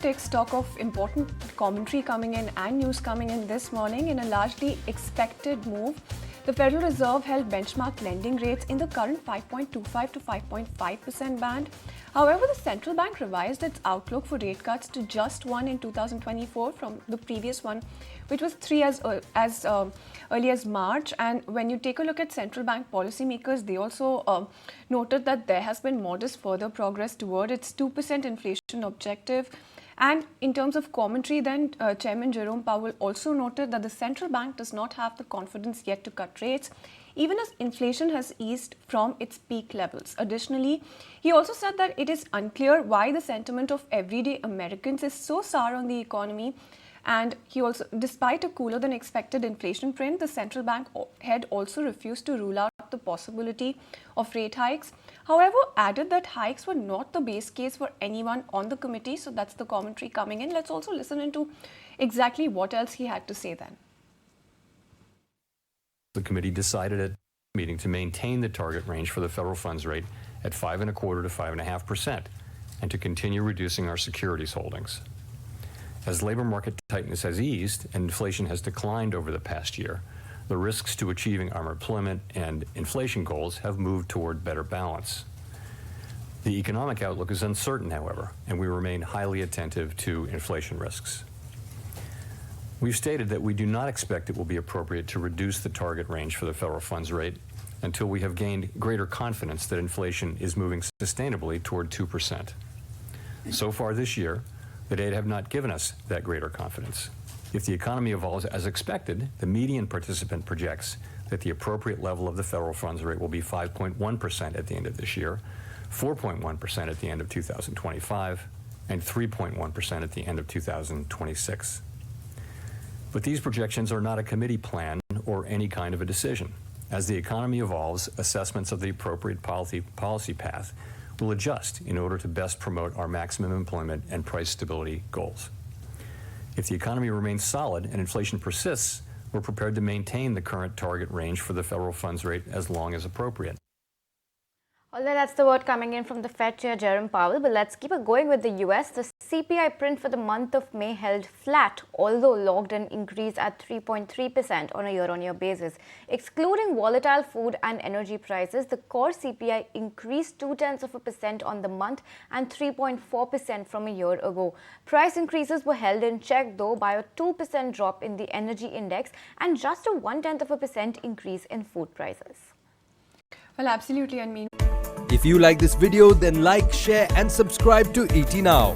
Take stock of important commentary coming in and news coming in this morning. In a largely expected move, the Federal Reserve held benchmark lending rates in the current 5.25 to 5.5% band. However, the central bank revised its outlook for rate cuts to just one in 2024 from the previous one, which was three as early as March. And when you take a look at central bank policymakers, they also noted that there has been modest further progress toward its 2% inflation objective. And in terms of commentary, then Chairman Jerome Powell also noted that the central bank does not have the confidence yet to cut rates, even as inflation has eased from its peak levels. Additionally, he also said that it is unclear why the sentiment of everyday Americans is so sour on the economy. And he also, despite a cooler than expected inflation print, the central bank had also refused to rule out the possibility of rate hikes. However, added that hikes were not the base case for anyone on the committee. So that's the commentary coming in. Let's also listen into exactly what else he had to say then. The committee decided at the meeting to maintain the target range for the federal funds rate at 5.25% to 5.5% and to continue reducing our securities holdings. As labor market tightness has eased and inflation has declined over the past year, the risks to achieving our employment and inflation goals have moved toward better balance. The economic outlook is uncertain, however, and we remain highly attentive to inflation risks. We've stated that we do not expect it will be appropriate to reduce the target range for the federal funds rate until we have gained greater confidence that inflation is moving sustainably toward 2%. So far this year, the data have not given us that greater confidence. If the economy evolves as expected, the median participant projects that the appropriate level of the federal funds rate will be 5.1% at the end of this year, 4.1% at the end of 2025, and 3.1% at the end of 2026. But these projections are not a committee plan or any kind of a decision. As the economy evolves, assessments of the appropriate policy path will adjust in order to best promote our maximum employment and price stability goals. If the economy remains solid and inflation persists, we're prepared to maintain the current target range for the federal funds rate as long as appropriate. Although that's the word coming in from the Fed Chair Jerome Powell, but let's keep it going with the US. The CPI print for the month of May held flat, although logged an increase at 3.3% on a year-on-year basis. Excluding volatile food and energy prices, the core CPI increased 0.2% on the month and 3.4% from a year ago. Price increases were held in check, though, by a 2% drop in the energy index and just a 0.1% increase in food prices. Well, absolutely. If you like this video, then like, share and subscribe to ET Now.